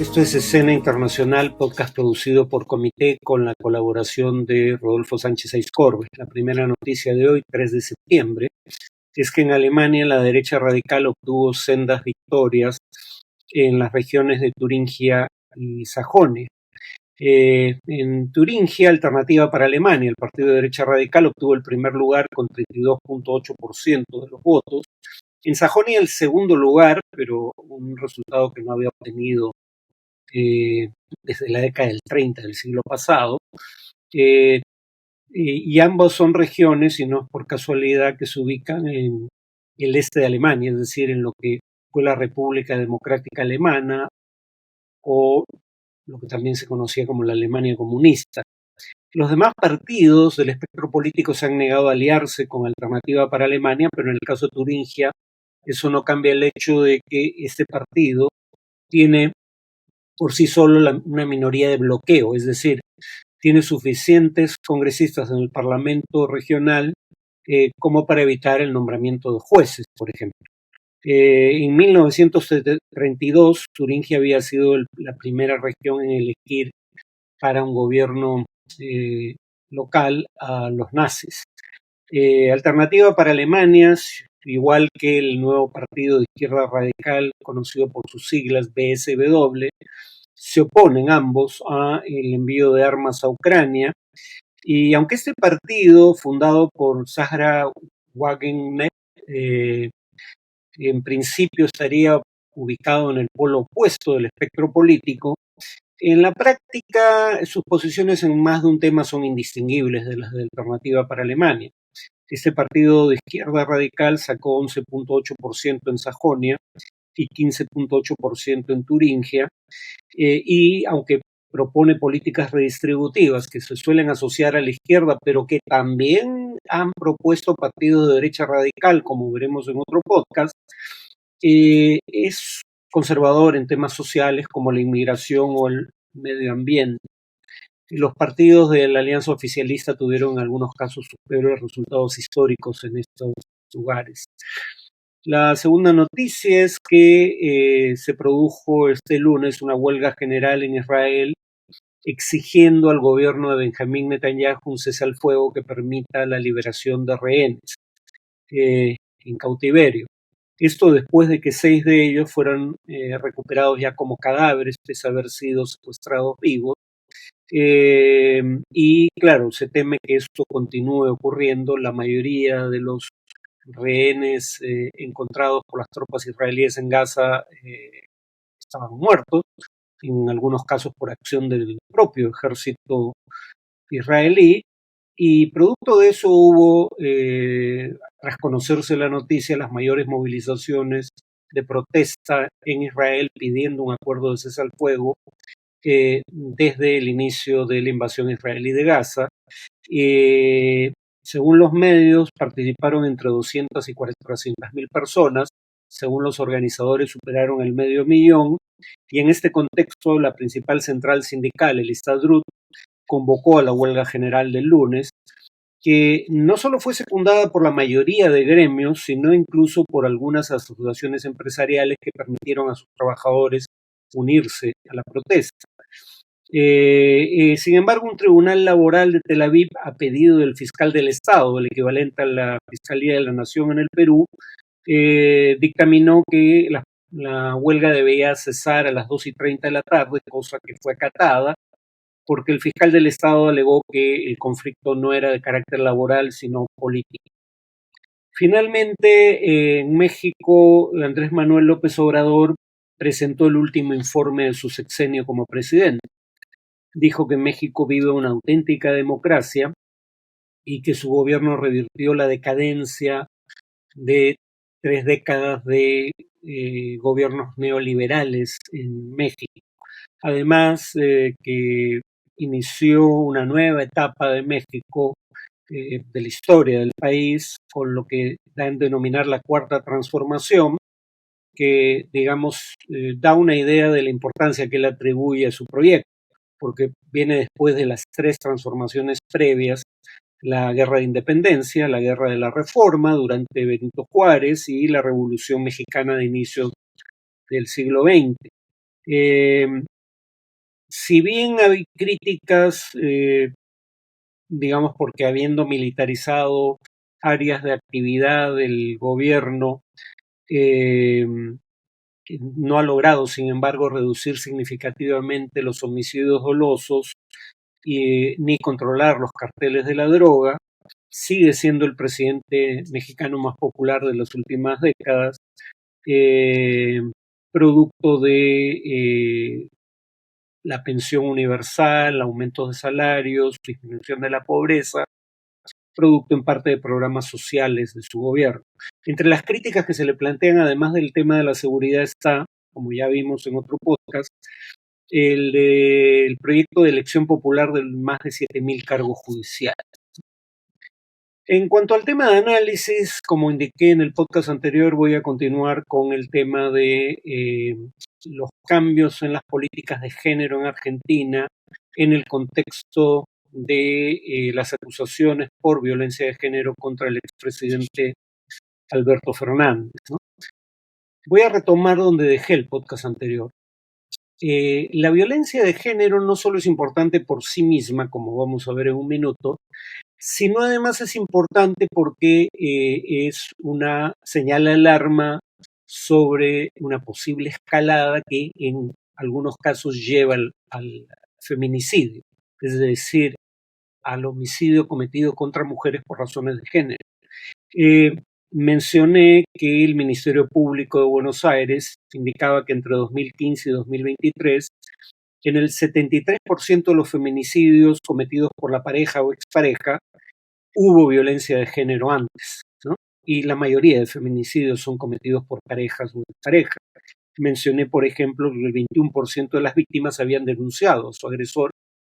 Esto es Escena Internacional, podcast producido por Comité con la colaboración de Rodolfo Sánchez Aizcorbe. La primera noticia de hoy, 3 de septiembre, es que en Alemania la derecha radical obtuvo sendas victorias en las regiones de Turingia y Sajonia. En Turingia, Alternativa para Alemania, el partido de derecha radical obtuvo el primer lugar con 32.8% de los votos. En Sajonia el segundo lugar, pero un resultado que no había obtenido desde la década del 30 del siglo pasado, y ambos son regiones, y no es por casualidad, que se ubican en el este de Alemania, es decir, en lo que fue la República Democrática Alemana, o lo que también se conocía como la Alemania comunista. Los demás partidos del espectro político se han negado a aliarse con Alternativa para Alemania, pero en el caso de Turingia eso no cambia el hecho de que este partido tiene por sí solo una minoría de bloqueo, es decir, tiene suficientes congresistas en el Parlamento regional como para evitar el nombramiento de jueces, por ejemplo. En 1932, Turingia había sido la primera región en elegir para un gobierno local a los nazis. Alternativa para Alemania, igual que el nuevo partido de izquierda radical, conocido por sus siglas BSW, se oponen ambos al envío de armas a Ucrania. Y aunque este partido, fundado por Sahra Wagenknecht, en principio estaría ubicado en el polo opuesto del espectro político, en la práctica sus posiciones en más de un tema son indistinguibles de las de Alternativa para Alemania. Este partido de izquierda radical sacó 11.8% en Sajonia y 15.8% en Turingia, y aunque propone políticas redistributivas que se suelen asociar a la izquierda, pero que también han propuesto partidos de derecha radical, como veremos en otro podcast, es conservador en temas sociales como la inmigración o el medio ambiente. Los partidos de la alianza oficialista tuvieron en algunos casos sus peores resultados históricos en estos lugares. La segunda noticia es que se produjo este lunes una huelga general en Israel exigiendo al gobierno de Benjamín Netanyahu un cese al fuego que permita la liberación de rehenes en cautiverio. Esto después de que 6 de ellos fueran recuperados ya como cadáveres, pese a haber sido secuestrados vivos. Y claro, se teme que esto continúe ocurriendo. La mayoría de los rehenes encontrados por las tropas israelíes en Gaza estaban muertos, en algunos casos por acción del propio ejército israelí, y producto de eso hubo, tras conocerse la noticia, las mayores movilizaciones de protesta en Israel pidiendo un acuerdo de cese al fuego desde el inicio de la invasión israelí de Gaza. Según los medios, participaron entre 200 y 400.000 personas. Según los organizadores, superaron el 500.000. Y en este contexto, la principal central sindical, el Histadrut, convocó a la huelga general del lunes, que no solo fue secundada por la mayoría de gremios, sino incluso por algunas asociaciones empresariales que permitieron a sus trabajadores unirse a la protesta. Sin embargo, un tribunal laboral de Tel Aviv, a pedido del fiscal del Estado, el equivalente a la Fiscalía de la Nación en el Perú, dictaminó que la huelga debía cesar a las 2:30 de la tarde, cosa que fue acatada, porque el fiscal del Estado alegó que el conflicto no era de carácter laboral, sino político. Finalmente, en México, Andrés Manuel López Obrador presentó el último informe de su sexenio como presidente. Dijo que México vive una auténtica democracia y que su gobierno revirtió la decadencia de 3 décadas de gobiernos neoliberales en México. Además, que inició una nueva etapa de México, de la historia del país, con lo que dan a denominar la cuarta transformación, que, digamos, da una idea de la importancia que él atribuye a su proyecto, porque viene después de las 3 transformaciones previas: la Guerra de Independencia, la Guerra de la Reforma durante Benito Juárez y la Revolución Mexicana de inicios del siglo XX. Eh, si bien hay críticas, digamos, porque habiendo militarizado áreas de actividad del gobierno, eh, no ha logrado, sin embargo, reducir significativamente los homicidios dolosos ni controlar los carteles de la droga. Sigue siendo el presidente mexicano más popular de las últimas décadas, eh, producto de la pensión universal, aumentos de salarios, disminución de la pobreza, producto en parte de programas sociales de su gobierno. Entre las críticas que se le plantean, además del tema de la seguridad, está, como ya vimos en otro podcast, el proyecto de elección popular de más de 7.000 cargos judiciales. En cuanto al tema de análisis, como indiqué en el podcast anterior, voy a continuar con el tema de los cambios en las políticas de género en Argentina en el contexto de las acusaciones por violencia de género contra el expresidente Alberto Fernández, ¿no? Voy a retomar donde dejé el podcast anterior. La violencia de género no solo es importante por sí misma, como vamos a ver en un minuto, sino además es importante porque es una señal de alarma sobre una posible escalada que en algunos casos lleva al feminicidio, es decir, al homicidio cometido contra mujeres por razones de género. Mencioné que el Ministerio Público de Buenos Aires indicaba que entre 2015 y 2023, en el 73% de los feminicidios cometidos por la pareja o expareja, hubo violencia de género antes, ¿no? Y la mayoría de feminicidios son cometidos por parejas o exparejas. Mencioné, por ejemplo, que el 21% de las víctimas habían denunciado a su agresor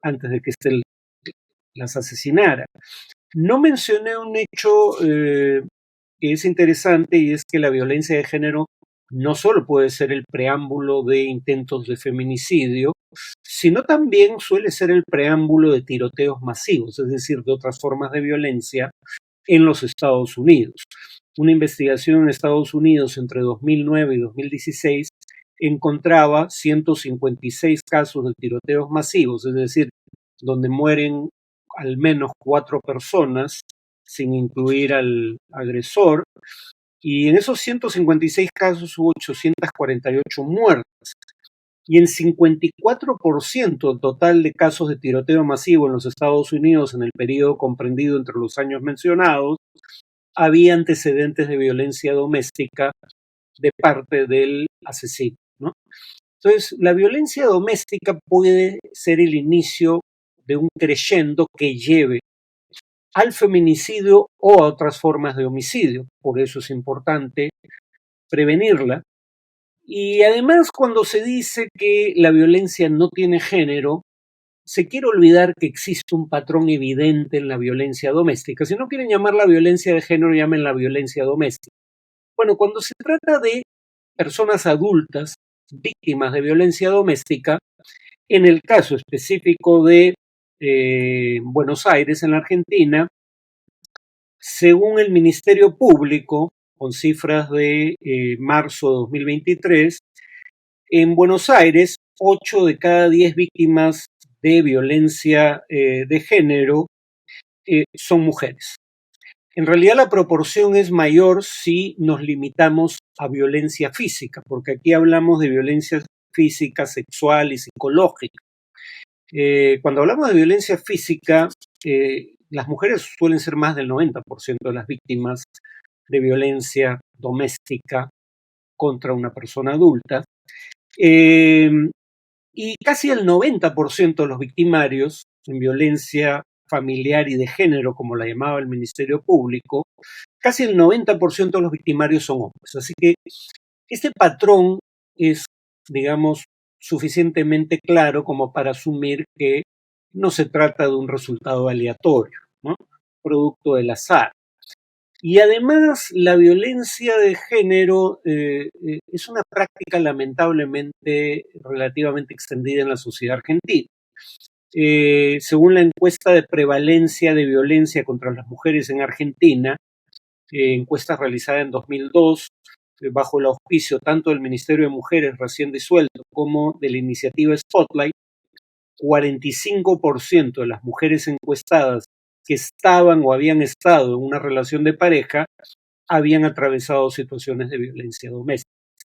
antes de que éste las asesinara. No mencioné un hecho que es interesante, y es que la violencia de género no solo puede ser el preámbulo de intentos de feminicidio, sino también suele ser el preámbulo de tiroteos masivos, es decir, de otras formas de violencia en los Estados Unidos. Una investigación en Estados Unidos entre 2009 y 2016 encontraba 156 casos de tiroteos masivos, es decir, donde mueren al menos 4 personas, sin incluir al agresor, y en esos 156 casos hubo 848 muertes. Y en 54% total de casos de tiroteo masivo en los Estados Unidos en el periodo comprendido entre los años mencionados, había antecedentes de violencia doméstica de parte del asesino, ¿no? Entonces, la violencia doméstica puede ser el inicio de un creyendo que lleve al feminicidio o a otras formas de homicidio. Por eso es importante prevenirla. Y además, cuando se dice que la violencia no tiene género, se quiere olvidar que existe un patrón evidente en la violencia doméstica. Si no quieren llamar la violencia de género, llamen la violencia doméstica. Bueno, cuando se trata de personas adultas víctimas de violencia doméstica, en el caso específico de Buenos Aires, en la Argentina, según el Ministerio Público, con cifras de marzo de 2023, en Buenos Aires, 8 de cada 10 víctimas de violencia de género son mujeres. En realidad la proporción es mayor si nos limitamos a violencia física, porque aquí hablamos de violencia física, sexual y psicológica. Cuando hablamos de violencia física, las mujeres suelen ser más del 90% de las víctimas de violencia doméstica contra una persona adulta. Y casi el 90% de los victimarios en violencia familiar y de género, como la llamaba el Ministerio Público, casi el 90% de los victimarios son hombres. Así que este patrón es, digamos, suficientemente claro como para asumir que no se trata de un resultado aleatorio, ¿no? Producto del azar. Y además, la violencia de género es una práctica lamentablemente relativamente extendida en la sociedad argentina. Según la encuesta de prevalencia de violencia contra las mujeres en Argentina, encuesta realizada en 2002, bajo el auspicio tanto del Ministerio de Mujeres recién disuelto como de la iniciativa Spotlight, 45% de las mujeres encuestadas que estaban o habían estado en una relación de pareja habían atravesado situaciones de violencia doméstica.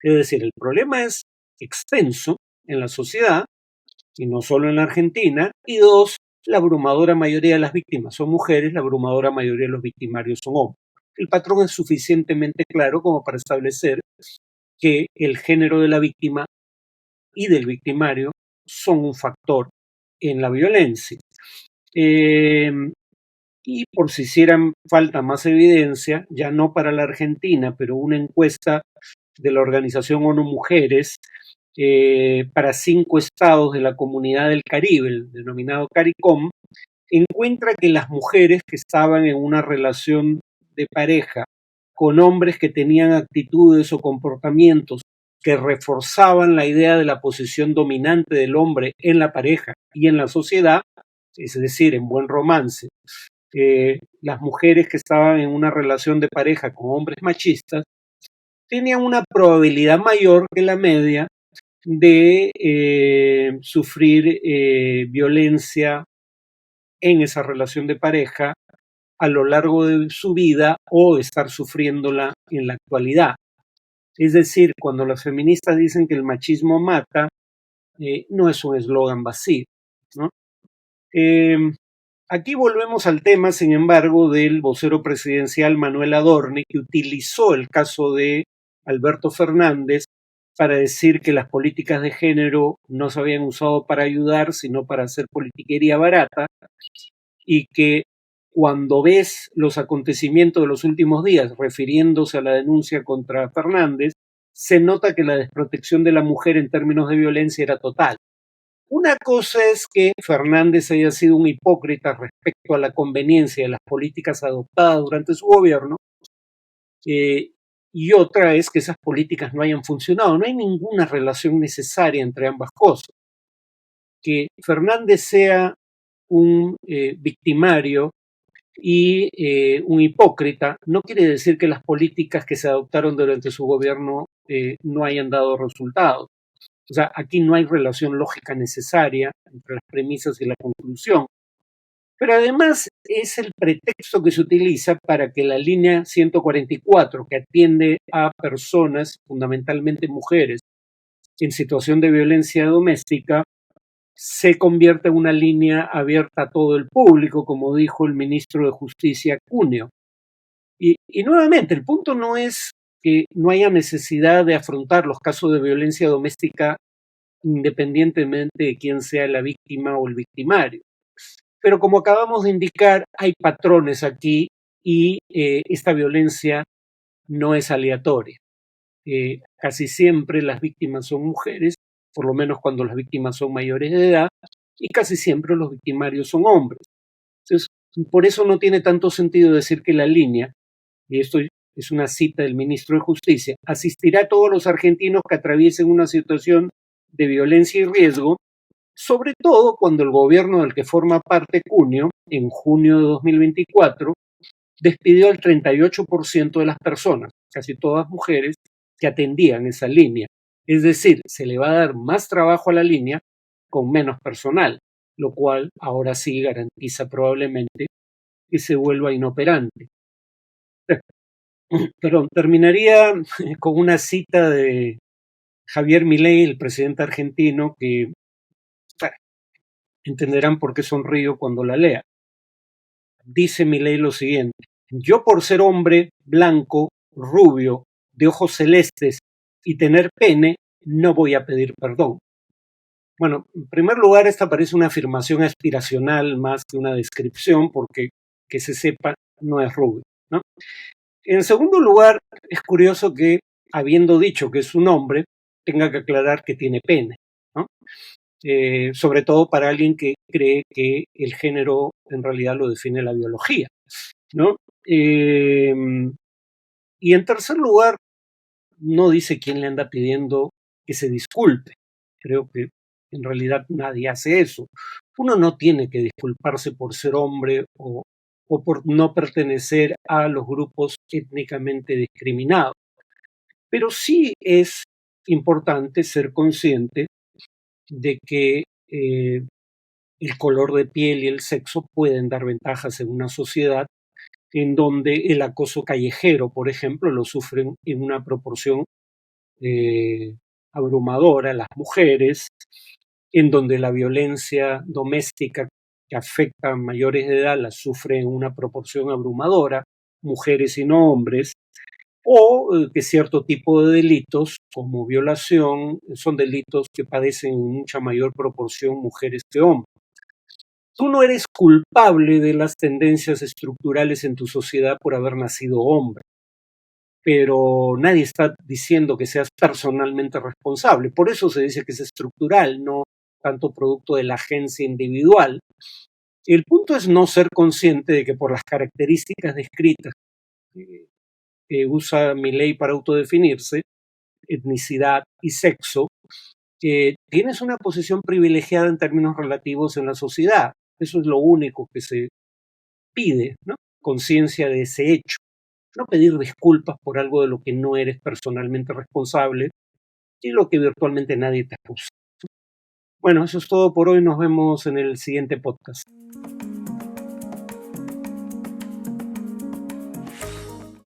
Es decir, el problema es extenso en la sociedad, y no solo en la Argentina, y dos, la abrumadora mayoría de las víctimas son mujeres, la abrumadora mayoría de los victimarios son hombres. El patrón es suficientemente claro como para establecer que el género de la víctima y del victimario son un factor en la violencia. Y por si hicieran falta más evidencia, ya no para la Argentina, pero una encuesta de la organización ONU Mujeres para 5 estados de la Comunidad del Caribe, el denominado CARICOM, encuentra que las mujeres que estaban en una relación de pareja con hombres que tenían actitudes o comportamientos que reforzaban la idea de la posición dominante del hombre en la pareja y en la sociedad, es decir, en buen romance, las mujeres que estaban en una relación de pareja con hombres machistas tenían una probabilidad mayor que la media de sufrir violencia en esa relación de pareja a lo largo de su vida o estar sufriéndola en la actualidad. Es decir, cuando las feministas dicen que el machismo mata, no es un eslogan vacío, ¿no? Aquí volvemos al tema, sin embargo, del vocero presidencial Manuel Adorni, que utilizó el caso de Alberto Fernández para decir que las políticas de género no se habían usado para ayudar, sino para hacer politiquería barata, y que cuando ves los acontecimientos de los últimos días, refiriéndose a la denuncia contra Fernández, se nota que la desprotección de la mujer en términos de violencia era total. Una cosa es que Fernández haya sido un hipócrita respecto a la conveniencia de las políticas adoptadas durante su gobierno, y otra es que esas políticas no hayan funcionado. No hay ninguna relación necesaria entre ambas cosas. Que Fernández sea un victimario y un hipócrita no quiere decir que las políticas que se adoptaron durante su gobierno no hayan dado resultados. O sea, aquí no hay relación lógica necesaria entre las premisas y la conclusión. Pero además es el pretexto que se utiliza para que la línea 144, que atiende a personas, fundamentalmente mujeres, en situación de violencia doméstica, se convierta en una línea abierta a todo el público, como dijo el ministro de Justicia Cuneo. Y nuevamente, el punto no es que no haya necesidad de afrontar los casos de violencia doméstica independientemente de quién sea la víctima o el victimario. Pero como acabamos de indicar, hay patrones aquí y esta violencia no es aleatoria. Casi siempre las víctimas son mujeres, por lo menos cuando las víctimas son mayores de edad, y casi siempre los victimarios son hombres. Entonces, por eso no tiene tanto sentido decir que la línea, y esto es una cita del ministro de Justicia, asistirá a todos los argentinos que atraviesen una situación de violencia y riesgo, sobre todo cuando el gobierno del que forma parte Cuneo, en junio de 2024, despidió al 38% de las personas, casi todas mujeres, que atendían esa línea. Es decir, se le va a dar más trabajo a la línea con menos personal, lo cual ahora sí garantiza probablemente que se vuelva inoperante. Perdón, terminaría con una cita de Javier Milei, el presidente argentino, que entenderán por qué sonrío cuando la lea. Dice Milei lo siguiente: yo, por ser hombre, blanco, rubio, de ojos celestes y tener pene, no voy a pedir perdón. Bueno, en primer lugar, esta parece una afirmación aspiracional más que una descripción, porque, que se sepa, no es rubio, ¿no? En segundo lugar, es curioso que, habiendo dicho que es un hombre, tenga que aclarar que tiene pene, ¿no? Sobre todo para alguien que cree que el género en realidad lo define la biología, ¿no? Y en tercer lugar, no dice quién le anda pidiendo que se disculpe. Creo que en realidad nadie hace eso. Uno no tiene que disculparse por ser hombre o por no pertenecer a los grupos étnicamente discriminados. Pero sí es importante ser consciente de que el color de piel y el sexo pueden dar ventajas en una sociedad en donde el acoso callejero, por ejemplo, lo sufren en una proporción abrumadora las mujeres, en donde la violencia doméstica que afecta a mayores de edad la sufren en una proporción abrumadora, mujeres y no hombres, o que cierto tipo de delitos, como violación, son delitos que padecen en mucha mayor proporción mujeres que hombres. Tú no eres culpable de las tendencias estructurales en tu sociedad por haber nacido hombre, pero nadie está diciendo que seas personalmente responsable. Por eso se dice que es estructural, no tanto producto de la agencia individual. El punto es no ser consciente de que por las características descritas que usa mi ley para autodefinirse, etnicidad y sexo, tienes una posición privilegiada en términos relativos en la sociedad. Eso es lo único que se pide, ¿no? Conciencia de ese hecho. No pedir disculpas por algo de lo que no eres personalmente responsable y lo que virtualmente nadie te acusa. Bueno, eso es todo por hoy. Nos vemos en el siguiente podcast.